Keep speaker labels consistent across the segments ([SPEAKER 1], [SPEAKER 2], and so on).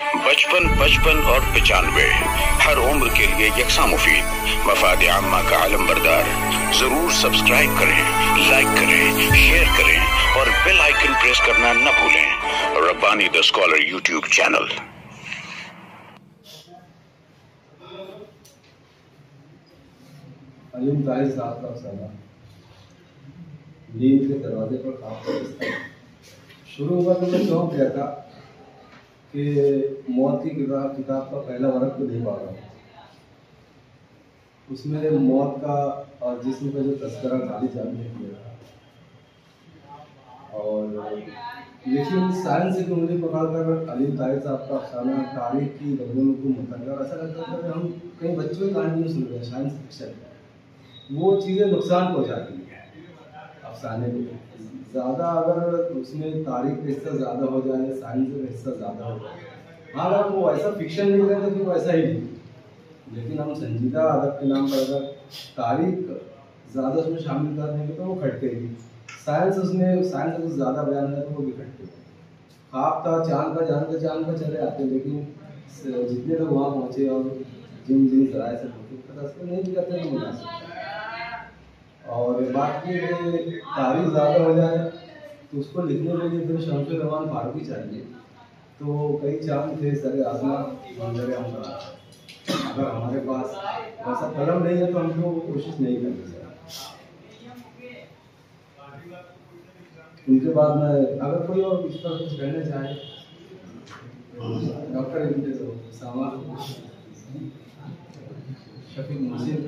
[SPEAKER 1] बचपन 55 और 95 हर उम्र के लिए यकसा मुफीद, मफाद आम्मा का आलम बरदार। जरूर सब्सक्राइब करें, लाइक करें, शेयर करें और बेल आइकन प्रेस करना न भूलें। Rabbani the scholar YouTube channel.
[SPEAKER 2] Aleem Tahir साहब का अफसाना नींद के दरवाजे पर काम करता। शुरू हुआ तो मैं चौंक गया था कि मौत की किताब का पहला वर्क तो नहीं पा रहा हूँ। उसमें मौत का और जिस्म का जो तस्करा खाली जानने किया, और लेकिन साइंस से मुझे पकड़ कर अलीम ताहिर साहब का अफसाना तारीख की रंगों को मुतल्ला ऐसा लगता था कि हम कहीं बच्चों की कहानी सुन रहे हैं। साइंस फिक्शन वो चीज़ें नुकसान पहुँचाती हैं अफसाने को। ज़्यादा अगर उसमें तारीख का हिस्सा ज़्यादा हो जाए, साइंस का हिस्सा ज़्यादा हो जाए, हाँ अगर वो ऐसा फिक्शन लिख रहे थे तो वैसा ही नहीं, लेकिन हम संजीदा अदब के नाम पर अगर तारीख ज़्यादा उसमें शामिल कर देंगे तो वो खटकेगी। साइंस का कुछ ज़्यादा बयान है तो वो भी खटकेगी। ख्वाब था चाँद का चले आते, लेकिन जितने लोग वहाँ पहुँचे और जिन जराए से पहुँचे नहीं भी करते तो मुनासिब। और बात की तारीख ज़्यादा हो जाए तो उसको लिखने के लिए फिर शमशुर रहमान फारूकी चाहिए। तो कई चांद थे सर आसमां मंजर आमदा। अगर हमारे पास वैसा कलम नहीं है तो हम तो कोशिश नहीं करते सर। उनके बाद में अगर कोई और इस पर कुछ कहना चाहे, डॉक्टर शफीक मुहसिन।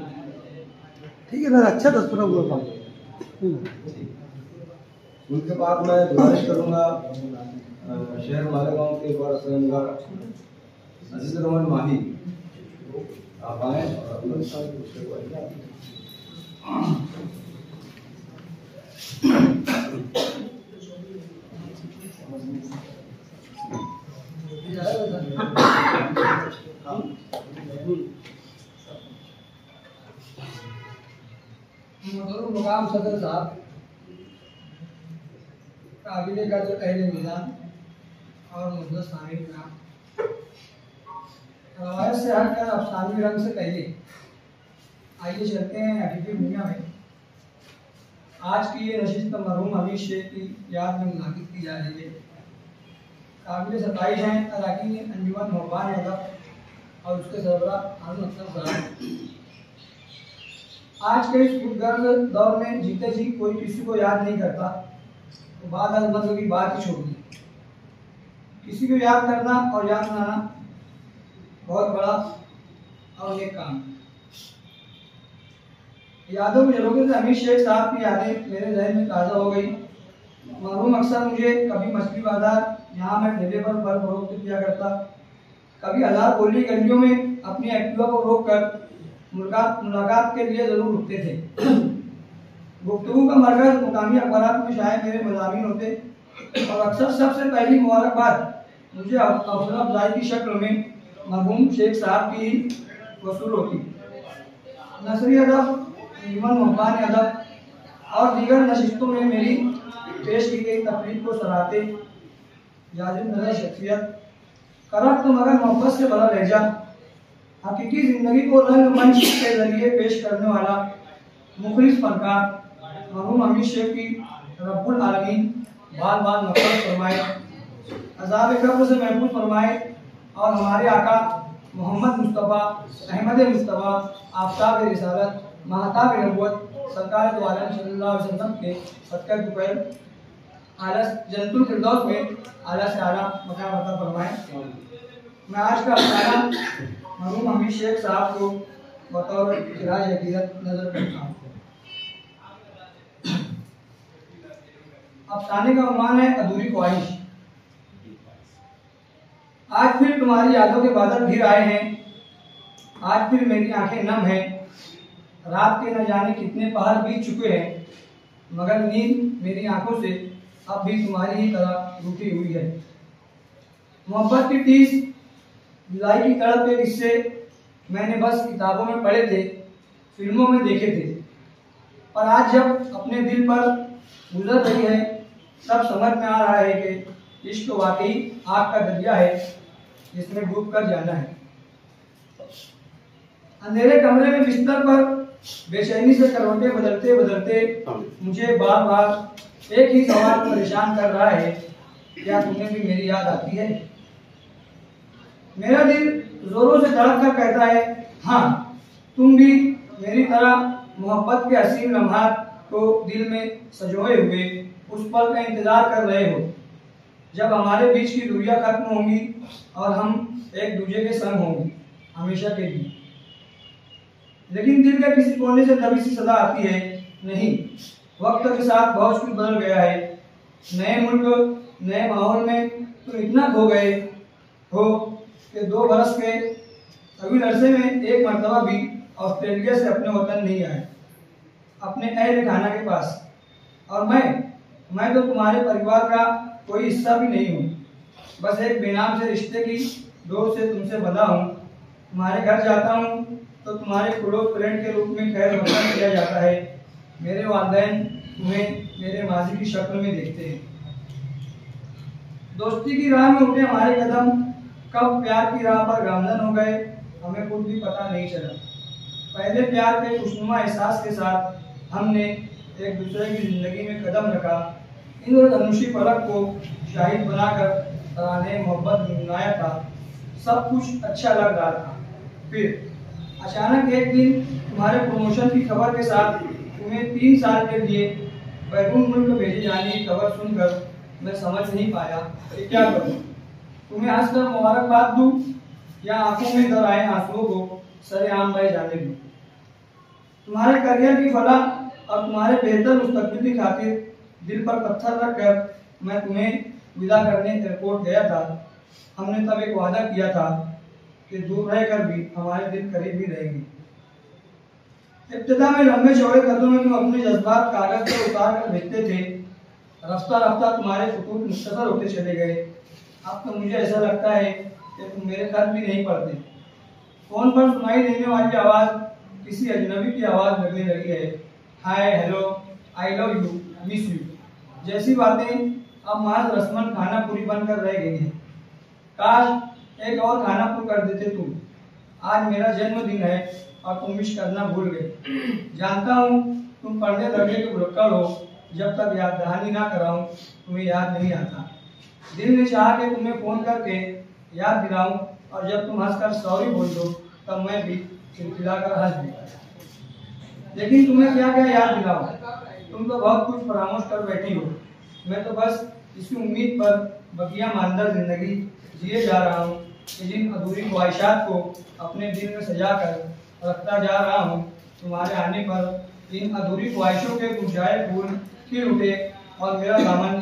[SPEAKER 3] ठीक है ना, अच्छा तस्वीर हुआ था।
[SPEAKER 2] उनके बाद मैं गुजारिश करूँगा शहर मालेगांव के एक और असलंगार अजीज रहमान माही, आप आए और अपना
[SPEAKER 3] मुकाम सदर साहब, काबिल कदर अहले मिजान और मुद्दत सामिल नाम, रवायत से हटकर अफसानी रंग से पहले आइए चलते हैं हकीकी दुनिया में। आज की ये नशिस्त मरहूम हमीद शेख की याद में मुनाकिद की जा रही है। काबिल सताइश हैं अरकान अंजुमन मोहब्बान अदब और उसके सरबराह हारून अख्तर साहब। आज के इस खुदगर्ज दौर में जीते जी कोई किसी को याद नहीं करता तो बाद अजमत की बात ही छोड़ दी। किसी को याद करना और याद बनाना बहुत बड़ा और नेक काम। यादों में जलोगे से हमीद शेख साहब की यादें मेरे जहन में ताज़ा हो गई। मरहूम अक्सर मुझे कभी मछली बाजार यहाँ मैं ठेले पर फल फरोख्त किया करता, कभी हजार गोली गलियों में अपनी एक्टिवा को रोक कर मुलाकात के लिए जरूर रुकते थे। गुफ्तगू का मरकज मुकामी अखबार में शायद मेरे मज़ामीन होते और अक्सर सबसे पहली मुबारकबाद मुझे हौसला अफजाई की शक्ल में मरहूम शेख साहब की वसूल होती। नसरी अदब, जीवन मुहब्बान अदब और दीगर नशिस्तों में मेरी पेश की गई तकलीफ को सराहते जाजिम नजर शख्सियत, करप्ट मगर मोहब्बत से भरा लहजा, हकीकी जिंदगी को रंगमंच के जरिए पेश करने वाला मुखलिस फनकार मरहूम हमीद शेख की रब्बुल आलमीन बाल बाल मग़फ़िरत फरमाए, अज़ाब कब्र से महफूज फरमाए और हमारे आका मोहम्मद मुस्तफ़ा अहमद मुस्तफ़ा आफ्ताब रिसालत महताब नबुव्वत सरकार दो आलम सल्लल्लाहु अलैहि वसल्लम के सदक़े दुपहर आला जन्नतुल फिरदौस में आला से आला मकाम अता फरमाए। मैं आज का अफसाना मरहूम हमीद शेख साहब को बतौर खिराज हकीकत नजर रखता हूँ। अफसाने का उन्वान है अधूरी ख्वाहिश। आज फिर तुम्हारी यादों के बादल घिर आए हैं, आज फिर मेरी आंखें नम हैं, रात के न जाने कितने पहर बीत चुके हैं, मगर नींद मेरी आंखों से अब भी तुम्हारी ही तरह रूठी हुई है। मोहब्बत की टीस, जुदाई की तड़प के किस्से मैंने बस किताबों में पढ़े थे, फिल्मों में देखे थे, और आज जब अपने दिल पर गुजर रही है तब समझ में आ रहा है कि इश्क वाकई आग का दरिया है जिसमें डूब कर जाना है। अंधेरे कमरे में बिस्तर पर बेचैनी से करवटें बदलते बदलते मुझे बार बार एक ही सवाल परेशान कर रहा है, क्या तुम्हें भी मेरी याद आती है? मेरा दिल जोरों से धड़क कर कहता है, हाँ, तुम भी मेरी तरह मोहब्बत के हसीन लम्हात को दिल में सजोए हुए उस पल का इंतजार कर रहे हो जब हमारे बीच की दूरियां खत्म होंगी और हम एक दूसरे के संग होंगे हमेशा के लिए। लेकिन दिल के किसी कोने से दबी सी सदा आती है, नहीं, वक्त के साथ बहुत कुछ बदल गया है। नए मुल्क, नए माहौल में तुम इतना खो गए हो कि 2 बरस के तवील अरसे में एक मरतबा भी ऑस्ट्रेलिया से अपने वतन नहीं आए, अपने अहल खाना के पास। और मैं तो तुम्हारे परिवार का कोई हिस्सा भी नहीं हूँ, बस एक बेनाम से रिश्ते की डोर से तुमसे बंधा हूँ। तुम्हारे घर जाता हूँ तो तुम्हारे क्लोज फ्रेंड के रूप में खैर मकदम किया जाता है। मेरे वालिदैन तुम्हें मेरे माजी की शक्ल में देखते हैं। दोस्ती की राह में उठे हमारे कदम कब प्यार की राह पर गामजन हो गए हमें खुद भी पता नहीं चला। पहले प्यार के खुशनुमा एहसास के साथ हमने एक दूसरे की जिंदगी में कदम रखा। इंद्रधनुषी पलक को शाहिद बनाकर तराने मोहब्बत गुनगुनाया था। सब कुछ अच्छा लग रहा था। फिर अचानक एक दिन तुम्हारे प्रमोशन की खबर के साथ तुम्हें 3 साल के लिए बैरून मुल्क भेजे जाने की खबर सुनकर मैं समझ नहीं पाया कि क्या करूं। तुम्हें हंसकर मुबारकबाद दूं या आंखों में दर आए आंसुओं को सरेआम बह जाने दूं। तुम्हारे करियर की फलाह और तुम्हारे बेहतर मुस्तकबिल की खातिर दिल पर पत्थर रखकर मैं तुम्हें विदा करने एयरपोर्ट गया था। हमने तब एक वादा किया था कि दूर रहकर भी हमारे दिल करीब ही रहेंगे। इब्तिदा में लंबे चौड़े कदमों में तुम अपने जज्बात कागज पर उतार कर भेजते थे। रफ्ता रफ्ता तुम्हारे खुतूत मुख्तसर होते चले गए। अब तो मुझे ऐसा लगता है कि तुम मेरे खत भी नहीं पढ़ते। फोन पर सुनाई देने वाली आवाज किसी अजनबी की आवाज लगने लगी है। Hi, hello, I love you, miss you जैसी बातें अब महज रस्मन खाना पूरी बनकर रह गई हैं। काश एक और खाना पूरी कर देते तुम। आज मेरा जन्मदिन है और तुम विश करना भूल गए। जानता हूँ तुम पढ़ने लगे तो भुलक्कड़ हो। जब तक याद दहानी ना कराऊं तुम्हें याद नहीं आता। दिल ने चाहा कि तुम्हें फोन करके याद दिलाऊं और जब तुम हंसकर सॉरी बोल दो तब मैं भी खिलखिलाकर हंस दूं। लेकिन तुम्हें क्या क्या याद दिलाऊं? तुम तो बहुत कुछ फरामोश कर बैठी हो। मैं तो बस इसी उम्मीद पर बकिया मानदार जिंदगी जिए जा रहा हूँ कि जिन अधूरी ख्वाहिशात को अपने दिल में सजा कर रखता जा रहा हूँ, तुम्हारे आने पर इन अधूरी ख्वाहिशों के मुरझाए फूल खिल उठे और मेरा दामन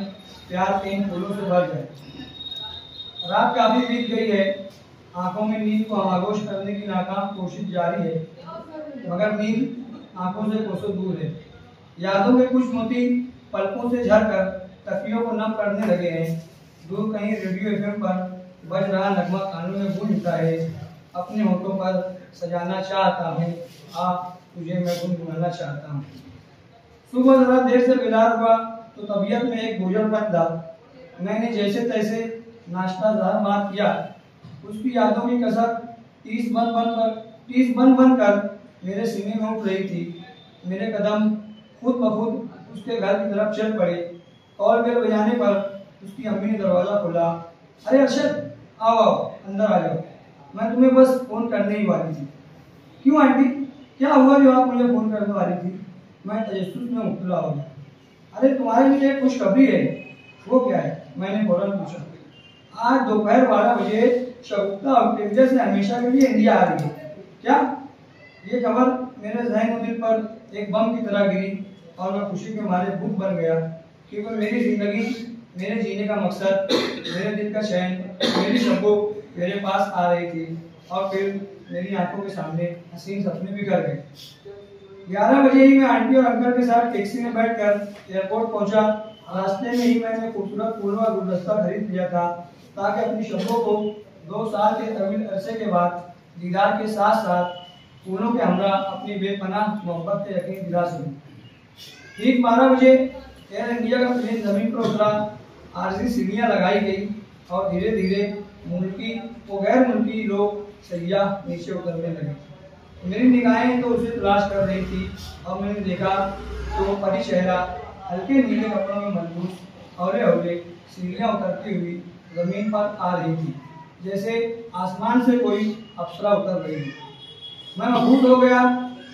[SPEAKER 3] प्यार के इन फूलों से भर जाए। रात काफी बीत गई है। आंखों में नींद को आगोश करने की नाकाम कोशिश जारी है, मगर नींद आंखों से कोसों दूर है। यादों के कुछ मोती पलकों से झरकर तकियों को नम करने लगे हैं। दूर कहीं रेडियो एफएम पर बज रहा नगमा कानों में गूंज उठा है। अपने होठों पर सजाना चाहता हूँ, तुझे मैं गुनगुनाना चाहता हूँ। सुबह जरा देर से बेदार हुआ तो तबीयत में एक बोझल बंधा। मैंने जैसे तैसे नाश्ता जहर मार किया। उसकी यादों की कसर टीस बन बन कर मेरे सीने में उठ रही थी। मेरे कदम खुद ब खुद उसके घर की तरफ चल पड़े। कॉल बेल बजाने पर उसकी अम्मी ने दरवाजा खोला। अरे अरशद, आओ आओ, अंदर आ जाओ, मैं तुम्हें बस फोन करने ही वाली थी। क्यों आंटी, क्या हुआ जो आप मुझे फोन करने वाली थी? मैं तजस्सुस में मुब्तला हो गया। अरे तुम्हारे लिए एक खुशखबरी है। वो क्या है? मैंने फौरन पूछा। आज दोपहर 12 बजे शगुफ्ता ऑस्ट्रेलिया से हमेशा के लिए इंडिया आ रही है। क्या? ये खबर मेरे ज़हन और दिल पर एक बम की तरह गिरी और मैं खुशी के मारे भूख बन गया, क्योंकि मेरी जिंदगी, मेरे जीने का मकसद, मेरे दिल का चैन, मेरी शब्बो मेरे पास आ रही थी और फिर मेरी आंखों के सामने हसीन सपने बिखर गए। 11 बजे ही मैं आंटी और अंकल के साथ टैक्सी में बैठकर एयरपोर्ट पहुंचा। रास्ते में ही मैंने खूबसूरत फूलों का गुलदस्ता खरीद लिया था ताकि अपनी शब्बों को 2 साल के तवील अरसे के बाद दीदार के साथ साथ फूलों के हमरा अपनी बेपनाह मोहब्बत के यकीन दिला सकूं। ठीक 12 बजे एयर इंडिया का प्लेन जमीन पर उतरा। आरजी सीढ़ियां लगाई गई और धीरे धीरे मुल्की व गैर मुल्की लोग सैयाह नीचे उतरने लगे। मेरी निगाहें तो उसे तलाश कर रही थी और मैंने देखा तो वो परी चेहरा हल्के नीले कपड़ों में मलबूस हौले हौले सीढ़ियाँ उतरती हुई जमीन पर आ रही थी, जैसे आसमान से कोई अप्सरा उतर रही थी। मैं मबहूत हो गया।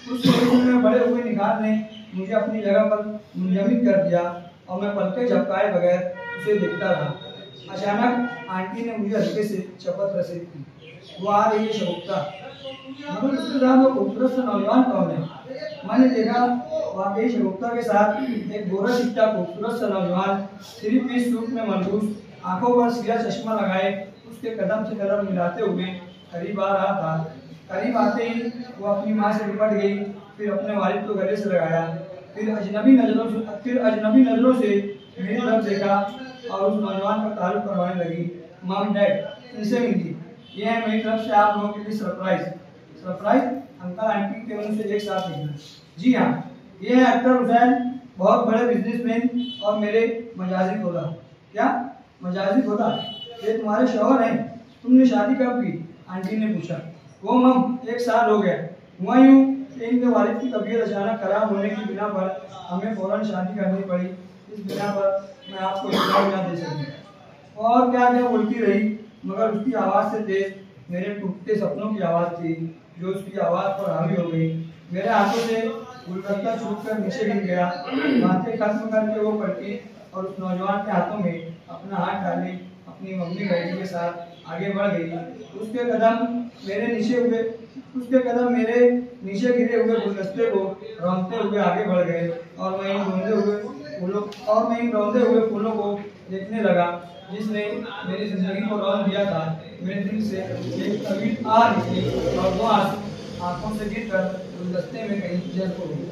[SPEAKER 3] उस पोजीशन में बड़े हुए निगाह ने मुझे अपनी जगह पर मुंजमद कर दिया और मैं पलके झपकाए बगैर उसे देखता रहा। अचानक आंटी ने मुझे हल्के से चपत रसीद की। वो आ रही है शगुफ्ता, मगर उसके साथ वो खूबसूरत सा नौजवान कौन है? मैंने देखा वाकई शगुफ्ता के साथ एक गोरा चिट्टा खूबसूरत सा नौजवान 3 पीस सूट में मलबूस, आंखों पर सीधा चश्मा लगाए, उसके कदम से कदम मिलाते हुए करीब आ रहा था। करीब आते ही वो अपनी माँ से लिपट गई, फिर अपने वालिद को गले से लगाया, फिर अजनबी नजरों से मेरी तरफ देखा और उस नौजवान का तारुफ करवाने लगी। मॉम डैड इनसे मिली, ये है मेरी तरफ से आप लोगों के लिए सरप्राइज। अंकल आंटी के मुंह से एक साथ निकला। जी हाँ, ये है अख्तर हुसैन, बहुत बड़े बिजनेसमैन और मेरे मजाजी खुदा। क्या मजाजी खुदा? ये तुम्हारे शौहर हैं? तुमने शादी कब की? आंटी ने पूछा। वो मम 1 साल हो गया। हुआ यूँ कि इनके वालिद की तबीयत अचानक खराब होने की बिना पर हमें फौरन शादी करनी पड़ी। इस बिना पर मैं आपको जवाब ना दे सकी। और क्या क्या बोलती रही, मगर उसकी आवाज़ से तेज मेरे टूटते सपनों की आवाज़ थी, जो उसकी आवाज़ पर हावी हो गई। मेरे हाथों से गुलदस्ता छूट कर नीचे गिर गया। बातें खत्म करके वो पलटी और उस नौजवान के हाथों में अपना हाथ डाले अपनी मम्मी डैडी के साथ आगे बढ़ गई। उसके कदम मेरे नीचे गिरे हुए गुलदस्ते को रौंदते हुए आगे बढ़ गए और मैं इन रौंदे हुए फूलों को देखने लगा जिसने मेरी जिंदगी को रौंद दिया था। मेरे दिल से एक तवील आ रही थी और वो आंसू आंखों से गिरकर गुलदस्ते में कहीं जल हो गई।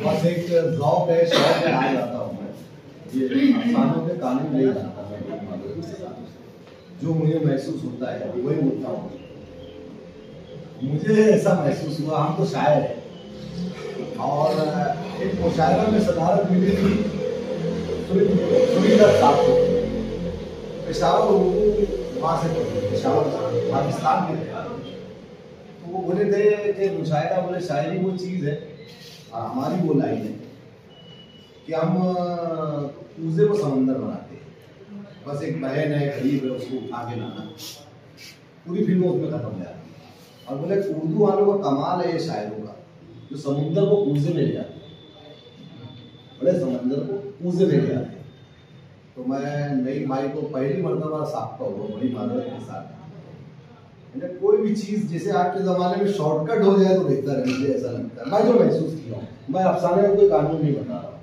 [SPEAKER 4] बस एक गाँव पे शहर में आ जाता हूँ मैं, ये अफसानों के कानून नहीं जानता मैं। जो मुझे महसूस होता है वही बोलता हूँ। मुझे ऐसा महसूस हुआ, हम तो शायर हैं और एक मुशायरा में सदारत मिली थी सुनीता साहब को। पेशावर वहाँ से पेशावर पाकिस्तान में थे, तो वो बोले थे कि मुशायरा बोले शायरी वो चीज़ है, हमारी वो लाइन है कि हम कूजे को समंदर बनाते हैं। बस एक बहन है गरीब है, उसको उठा के लाना, पूरी फिल्म उसमें खत्म हो जाती है। और बोले उर्दू वालों का कमाल है ये शायरों का, जो समुंदर को कूजे में ले जाते हैं, बड़े समंदर को कूजे में ले जाते हैं। तो मैं नई भाई को पहली मरतबा साखता हुआ बड़ी मादरत के साथ, कोई भी चीज़ जैसे आज के ज़माने में शॉर्टकट हो जाए तो बेहतर है, मुझे ऐसा लगता है। मैं जो महसूस किया हूँ, मैं अफसाने में कोई कानून नहीं बता रहा हूँ।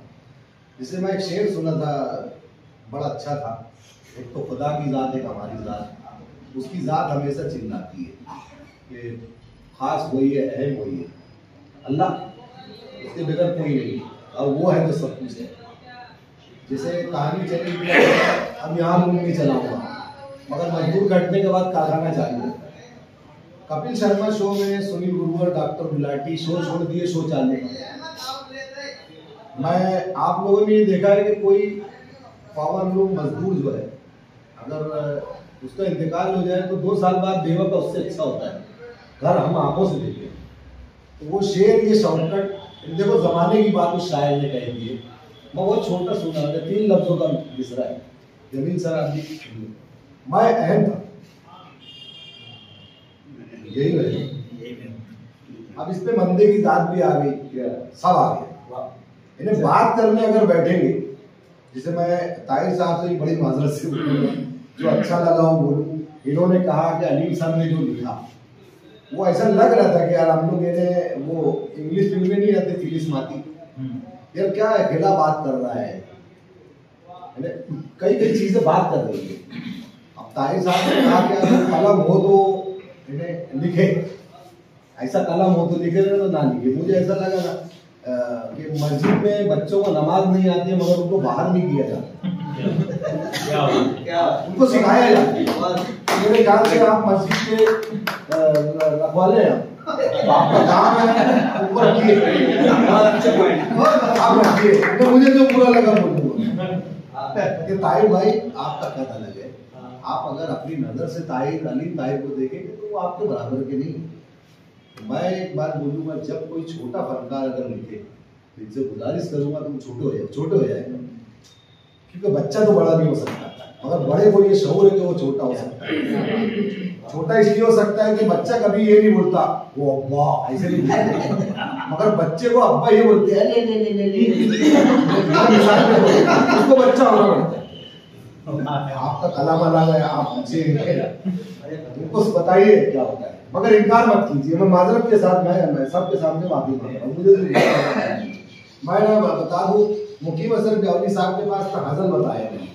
[SPEAKER 4] जैसे मैं एक शेर सुना था, बड़ा अच्छा था। एक तो खुदा की ज़ात, एक हमारी ज़ात, उसकी ज़ात हमेशा चिल्लाती है कि खास वही है, अहम वही है, अल्लाह उसके बगैर कोई नहीं, और वो है तो सब कुछ है। जैसे कहानी चली, अब यहाँ रूम नहीं चलाऊंगा, मगर मजदूर कटने के बाद कारखाना चालू है। कपिल शर्मा शो में सुनील गुरुवर, डॉक्टर गुलाटी शो छोड़ दिए, शो चालू है। मैं आप लोगों ने ये देखा है कि कोई पावर लोग मजदूर जो है, अगर उसका इंतकाल हो जाए तो 2 साल बाद बेवा का उससे अच्छा होता है, घर हम आंखों से देखे। तो वो शेर, ये शॉर्टकट, देखो जमाने की बात उस शायर ने कह दी है। मैं बहुत छोटा सुना था, 3 लफ्जों का मिसरा है, जमीन सर आदमी मैं अहम था, यही रहे। अब इस पे मंदे की दाद भी आ गई, सब आ गया। इन्हें बात करने अगर बैठेंगे, जैसे मैं ताहिर साहब से बड़ी माजरत से बोलूँगा, जो अच्छा लगा वो बोलूँ। इन्होंने कहा कि अलीम साहब ने जो लिखा वो ऐसा लग रहा था कि यार हम लोग इन्हें वो इंग्लिश फिल्में नहीं आते फिलिस माती, यार क्या अकेला बात कर रहा है, कई कई चीजें बात कर रही है। अब ताहिर साहब ने कहा कि अगर कलम हो तो इन्हें लिखे, ऐसा कलम हो तो लिखे, तो ना लिखे। मुझे ऐसा लगा ना कि मस्जिद में बच्चों को नमाज नहीं आती है मगर उनको बाहर नहीं किया जाता,
[SPEAKER 2] क्या
[SPEAKER 4] उनको सिखाया जाता है। मेरे ख्याल से आप मस्जिद के रखवाले हैं, आपका काम है ऊपर रखिए, आप रखिए। तो मुझे जो बुरा लगा बोलूँगा कि ताहिर भाई आपका कद अलग है, आप अगर अपनी नजर से ताहिर को देखेंगे तो वो आपके बराबर के नहीं। मैं एक बात बोलूँगा, जब कोई छोटा फनकार अगर लिखे तो इनसे गुजारिश करूँगा तुम छोटे हो जाएगा, क्योंकि बच्चा तो बड़ा नहीं हो सकता, मगर बड़े को ये शऊर है कि वो छोटा हो सकता है। छोटा इसलिए हो सकता है कि बच्चा कभी ये नहीं बोलता वो अब्बा, ऐसे नहीं बोलता, मगर बच्चे को अब्बा ये बोलते हैं ले उसको बच्चा होना पड़ता है। आपका कलाम अलग है, आप बच्चे उनको बताइए क्या होता है, मगर इनकार मत कीजिए। मैं माजरत के साथ मैं सबके सामने माफी मांग रहा हूँ। मुझे मैं बता दूं, मुकीम असर ब्यावली साहब के पास तो हजल बताया नहीं,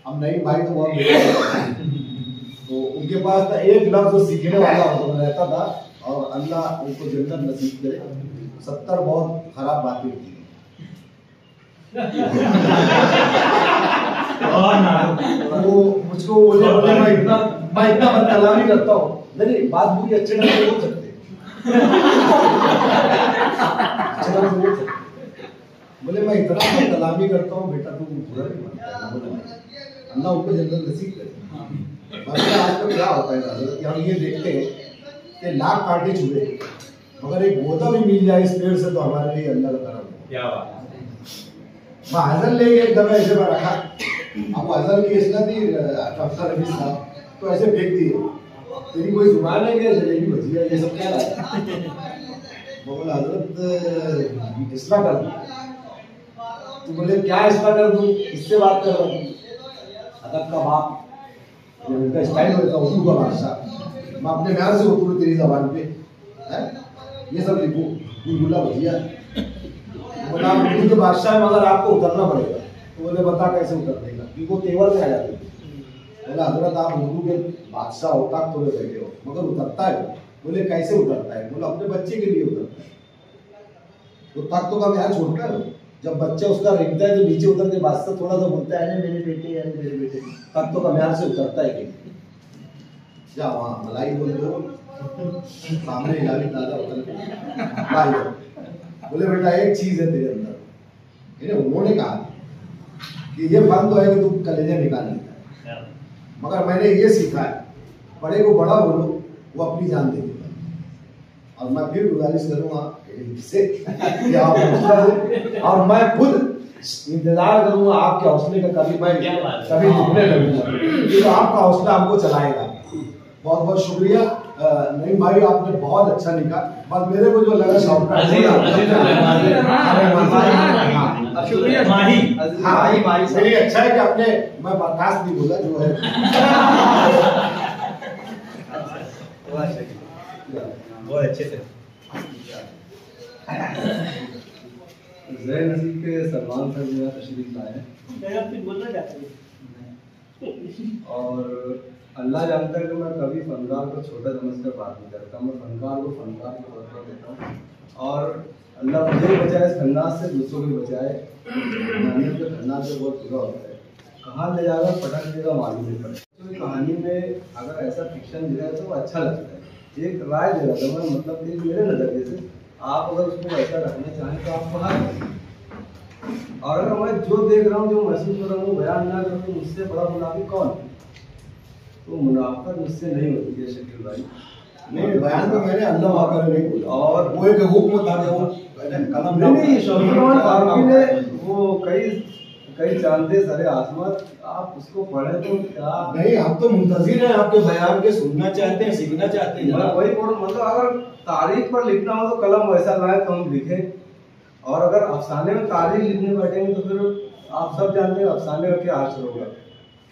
[SPEAKER 4] अब नईम भाई तो बहुत तो उनके पास तो एक लफ्ज सीखने वाला रहता था, और अल्लाह उनको जन्नत नसीब करे। 70 बहुत खराब बातें की वो मुझको बोले मैं इतना बदकलामी करता हूँ, नहीं बात पूरी अच्छे ढंग से बोल सकते बोले मैं इतना बदकलामी करता हूँ, बेटा तुम बुरा नहीं मानता, अल्लाह उनको जन्नत नसीब करे। आजकल क्या होता है कि हम ये देखते हैं कि लाख कांटे चुभे मगर एक गोदा भी मिल जाए इस पेड़ से तो हमारे लिए अल्लाह का करम है। क्या बात है। मैं हजर लेके एक दफा ऐसे में रखा, अब हजर की इसलिए थी अफ्सर रफी साहब, तो ऐसे फेंक दिए, तेरी कोई जुबान है क्या, जलेबी भजिया ये सब क्या है। बोला हजरत इसला कर दूं, तो बोले क्या इसला कर दूं, इससे बात कर रहा हूँ, अदब का बाप उनका स्टाइल होता है उर्दू का भाषा, मैं अपने ध्यान से उतरू तेरी जबान पे है ये सब लिखूं बुलबुला भजिया। बोला उर्दू के बादशाह मगर आपको उतरना पड़ेगा, तो बोले बता कैसे उतरने का, क्योंकि वो तेवर में आ जाते। बोला हजरत आप उर्दू के बादशाह हो, तक तो बैठे हो, मगर उतरता है। बोले कैसे उतरता है, बोला अपने बच्चे के लिए उतरता है, वो तक तो का यहाँ छोड़ता है, जब बच्चा उसका रेंगता है तो नीचे उतर के बादशाह थोड़ा सा बोलता है मेरे बेटे तक तो कम्यार से उतरता है कि जा वहाँ मलाई बोल दो सामने इलाही दादा उतर बोले बेटा एक चीज है तेरे अंदर, उन्होंने कहा कि ये फन तो है कि तुम कलेजा निकाल लेता है, मगर मैंने ये सीखा है बड़े को बड़ा बोलो वो अपनी जान दे देगा। और मैं फिर गुजारिश करूंगा और मैं खुद इंतजार करूंगा आपके हौसले का, कभी दुखने लगूंगा तो आपका हौसला हमको चलाएगा। बहुत बहुत शुक्रिया नईम भाई, आपने बहुत अच्छा लिखा, बस मेरे को जो लगा शुक्रिया माही अच्छा है कि आपने मैं बर्खास्त नहीं बोला जो है बहुत अच्छे से।
[SPEAKER 2] ज़ैन नसीब के सलमान सर जो है तशरीफ लाए और अल्लाह जानता है कि मैं कभी फनकार को छोटा समझकर बात नहीं करता, मैं फनकार को फनकार के तौर पर देता हूँ। और अल्लाह मुझे बचाए इस खन्नास से, दूसरों को बचाए। कहानियों के खन्नास से बहुत बुरा होता है, कहाँ ले जाकर पटक देगा मालूम नहीं पड़ता। तो कहानी में अगर ऐसा फिक्शन दिया है तो वो अच्छा लगता है। एक राय दे रहा था मैं, मतलब कि मेरे नज़रिए से आप अगर उसको ऐसा रखना चाहें तो आप बाहर, और अगर मैं जो देख रहा हूँ जो महसूस कर रहा हूँ बयान ना करूँ तो मुझसे बड़ा मुनाफिक कौन। तो मुनाफा मुझसे नहीं होती है शकील भाई।
[SPEAKER 4] नहीं बयान तो मैंने अल्लाह वाकर नहीं बोला, और वो एक हुक्म था वो कलम
[SPEAKER 2] नहीं शौकीन फारूकी ने वो कई चांदे सरे आसमान, आप उसको पढ़े तो क्या
[SPEAKER 4] नहीं, हम तो मुंतजिर हैं आपके बयान के, सुनना चाहते हैं सीखना चाहते हैं।
[SPEAKER 2] वही बोल, मतलब अगर तारीख पर लिखना हो तो कलम वैसा लाए तो हम लिखें, और अगर अफसाने में तारीख लिखने बैठेंगे तो फिर आप सब जानते हैं अफसाने का क्या हासिल होगा।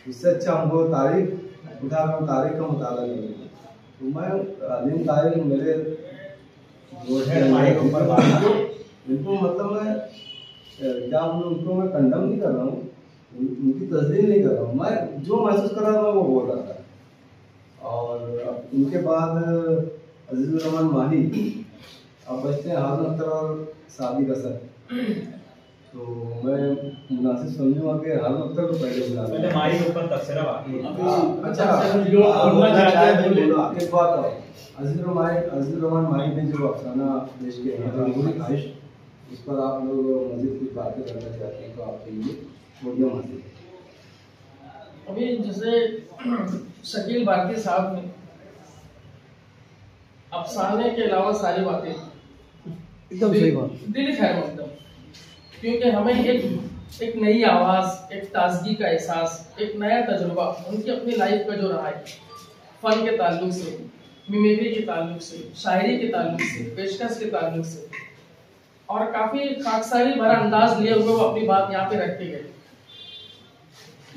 [SPEAKER 2] इससे अच्छा हमको तारीख उठाकर तारीख का मुताला नहीं है। तो मैं अलीम तारीख मेरे इनको मतलब मैं क्या उनको मैं कंडम नहीं कर रहा हूँ, उनकी तस्दीक नहीं कर रहा हूँ, मैं जो महसूस कर रहा था वो बोल रहा था। और उनके बाद अजीजुर रहमान माही, अब बचते हैं हारून अख्तर और सादिक असद। तो मैं मुनासिब समझूंगा कि हारून अख्तर को पहले बुला लें।
[SPEAKER 5] पहले माही के ऊपर तबसरा बाकी है।
[SPEAKER 2] अच्छा
[SPEAKER 5] जो बोलना चाहते हैं बोले।
[SPEAKER 2] एक बात और, अजीज रहमान माही ने जो अफसाना पेश किया है बुरी ख्वाहिश, उस पर आप लोग मज़ीद कुछ बातें करना चाहते हैं तो आपके लिए पोडियम हासिल है।
[SPEAKER 6] अभी जैसे शकील भारती साहब ने अफसाने के अलावा सारी बातें
[SPEAKER 3] एकदम सही बात,
[SPEAKER 6] दिल खैर मकदम, क्योंकि हमें एक नई आवाज़, एक ताजगी का एहसास, एक नया तजुर्बा उनकी अपनी लाइफ का जो रहा है, फ़न के ताल्लुक से, मिमिक्री के ताल्लुक से, शायरी के ताल्लुक से, पेशकश के ताल्लुक से, और काफ़ी खाकसारी भरा अंदाज लिए हुए वो अपनी बात यहाँ पे रखते गए।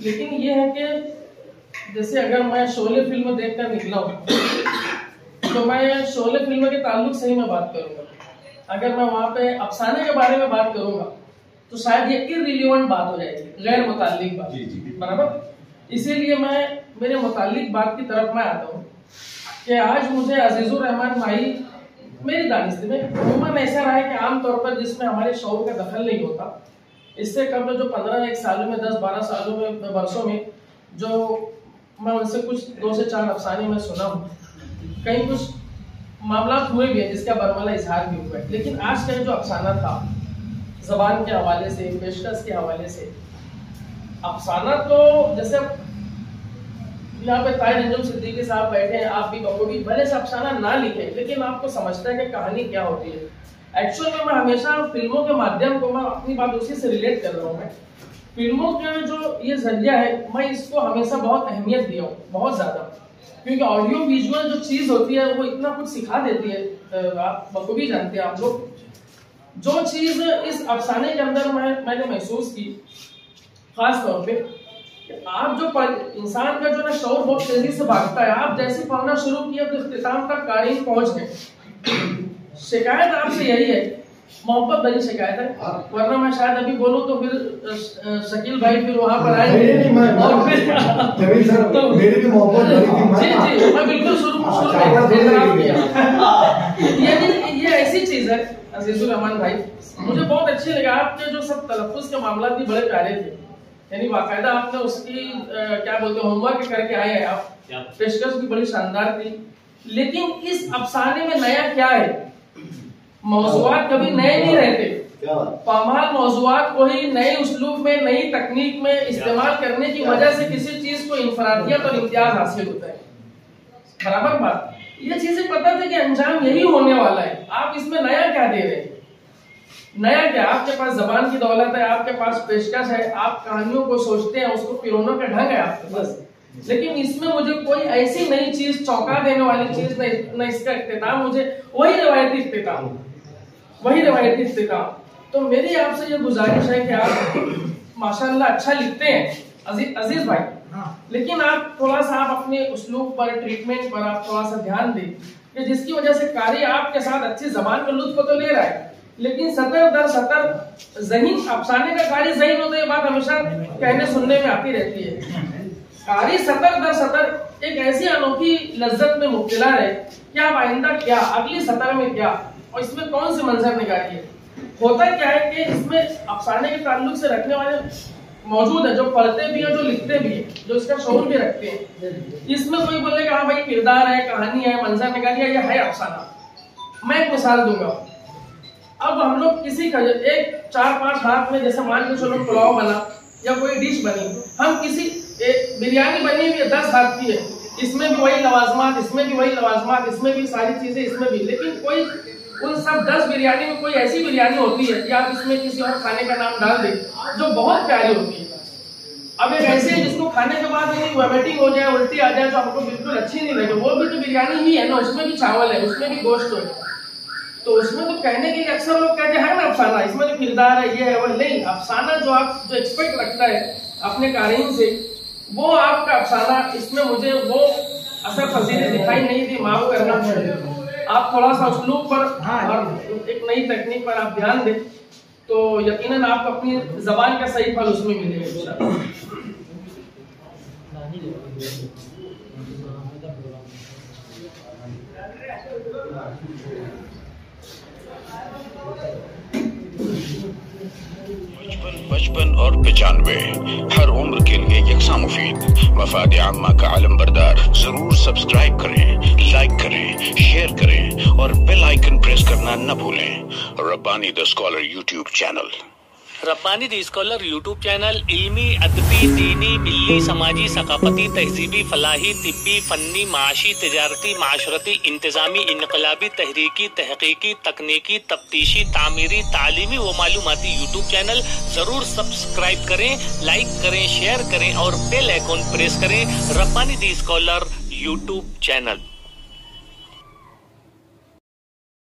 [SPEAKER 6] लेकिन ये है कि जैसे अगर मैं शोले फिल्म देखकर निकला हूँ तो मैं शोले फिल्म के ताल्लुक से ही मैं बात करूँगा। अगर मैं वहाँ पे अफसाने के बारे में बात करूँगा तो शायद ये इररिलेवेंट बात हो जाएगी, गैर मुताल्लिक बात, बराबर। इसीलिए मैं मेरे मुताल्लिक बात की तरफ मैं आता हूँ कि आज मुझे अजीजुर रहमान माही, मेरी दानिश में अमूमन ऐसा रहा है कि आमतौर पर जिसमें हमारे शौर का दखल नहीं होता, इससे कबल जो 15-1 सालों में, 10-12 सालों में, वर्षों में जो मैं उनसे कुछ 2 से 4 अफसाने में सुना हूँ, कहीं कुछ मामला हुए भी हैं जिसका बरमला इजहार भी हुआ है। लेकिन आज का जो अफसाना था, ज़बान के हवाले से, पेशकश के हवाले से, अफसाना तो जैसे यहाँ पे ताहिर अंजुम सिद्दीकी साहब बैठे हैं, आप भी बखूबी भले से अफसाना ना लिखें, लेकिन आपको समझता है कि कहानी क्या होती है। एक्चुअल में मैं हमेशा फिल्मों के माध्यम को, मैं अपनी बात उसी से रिलेट कर रहा हूँ। मैं फिल्मों का जो ये जरिया है, मैं इसको हमेशा बहुत अहमियत दिया हूँ, बहुत ज़्यादा, क्योंकि ऑडियो विजुअल जो चीज़ होती है वो इतना कुछ सिखा देती है। आप बखूबी जानते हैं आप लोग, जो चीज़ इस अफसाने के अंदर मैंने महसूस की, खास तौर पे आप जो इंसान का जो ना शौर बहुत तेजी से भागता है, आप जैसे पढ़ना शुरू किया तो इख्तिताम तक कारीन पहुंच गए। शिकायत आपसे यही है, मोहब्बत भरी शिकायत है, वरना मैं शायद अभी बोलूं तो फिर शकील भाई फिर वहां पर आएंगे और फिर तो मेरी भी मोहब्बत भरी थी। जी मैं बिल्कुल शुरू में ये ऐसी चीज है अजीजुर रहमान भाई, मुझे बहुत अच्छी लगा। आपके जो सब तलफ्फुज़ के मामला भी बड़े प्यारे थे, यानी बाकायदा आपने उसकी क्या बोलते हैं होमवर्क करके आए हैं आप, पेशकश भी बड़ी शानदार थी। लेकिन इस अफसाने में नया क्या है? मौज़ूआत कभी नए नहीं रहते, पामाल मौज़ूआत को ही नए उस्लूब में, नई तकनीक में इस्तेमाल करने की वजह से किसी चीज को इंफरादियत और इम्तियाज हासिल होता है, बराबर बात। ये चीजें पता थी कि अंजाम यही होने वाला है, आप इसमें नया क्या दे रहे हैं? नया क्या? आपके पास जबान की दौलत है, आपके पास पेशकश है, आप कहानियों को सोचते हैं, उसको पिरोने का ढंग है आपके पास, लेकिन इसमें मुझे कोई ऐसी नई चीज, चौंका देने वाली चीज न इसका इख्तिताम, मुझे वही रिवायती इख्तिताम, वही रिवायती इख्तिताम। तो मेरी आपसे ये गुजारिश है कि आप माशाल्लाह अच्छा लिखते हैं अजीज भाई, लेकिन आप थोड़ा सा आप अपने उस्लूब पर, ट्रीटमेंट पर आप थोड़ा सा ध्यान दें कि जिसकी वजह से कारी आपके साथ अच्छी जबान का लुत्फ तो ले रहा है, लेकिन सतर दर सतर ज़हीन, अफसाने का कारी ज़हीन होता है, ये बात हमेशा कहने सुनने में आती रहती है। कारी सतर दर सतर एक ऐसी अनोखी लज्जत में मुब्तला है कि आप आइंदा क्या, अगली सतर में क्या, और इसमें कौन से मंजर निकाली है। होता क्या है कि इसमें अफसाने के ताल्लुक से रखने वाले मौजूद है, जो पढ़ते भी हैं, जो लिखते भी हैं, जो इसका शौर भी रखते हैं। इसमें कोई बोलेगा हाँ भाई किरदार है, कहानी है, मंजर निकालिए, ये है अफसाना। मैं एक मिसाल दूंगा। अब हम लोग किसी का एक 4-5 हाथ में, जैसे मान के चलो पुलाव बना या कोई डिश बनी, हम किसी बिरयानी बनी हुई है 10 हाथ की है, इसमें भी वही लवाजमात, इसमें भी वही लवाजमात, इसमें भी सारी चीजें, इसमें भी, लेकिन कोई उन सब 10 बिरयानी में कोई ऐसी बिरयानी होती है कि आप इसमें किसी और खाने का नाम डाल दें जो बहुत प्यारी होती है। अब एक ऐसी है जिसको खाने के बाद वॉमिटिंग हो जाए, उल्टी आ जाए, तो हमको बिल्कुल अच्छी नहीं लगे, वो भी तो बिरयानी ही है ना, उसमें भी चावल है, उसमें भी गोश्त है, तो उसमें तो कहने के लिए अक्सर लोग कहते हैं ना अफसाना, इसमें तो किरदार है, ये है वो। नहीं, अफसाना जो आप जो एक्सपेक्ट रखता है अपने कारीन से, वो आपका अफसाना, इसमें मुझे वो असर फजीले दिखाई नहीं दी, माफ करना। आप थोड़ा सा उस्लूब पर और एक नई तकनीक पर आप ध्यान दें तो यकीनन आपको अपनी जबान का सही फल उसमें मिलेगा इंशाअल्लाह।
[SPEAKER 1] 55 और 95 हर उम्र के लिए यकसा मुफीद। मफाद आम्मा का आलम बरदार। जरूर सब्सक्राइब करें, लाइक करें, शेयर करें और बेल आइकन प्रेस करना न भूलें। Rabbani the scholar YouTube channel.
[SPEAKER 7] Rabbani the scholar YouTube channel इल्मी, अदबी, दीनी, मिल्ली, समाजी, सकाफती, तहजीबी, फलाही, तिब्बी, फन्नी, माशी, तिजारती, माशरती, इंतजामी, इनकलाबी, तहरीकी, तहकीकी, तकनीकी, तफ्तीशी, तामीरी, तालीमी व मालूमाती यूट्यूब चैनल जरूर सब्सक्राइब करें, लाइक करें, शेयर करें और बेल आइकन प्रेस करें। Rabbani the scholar YouTube channel.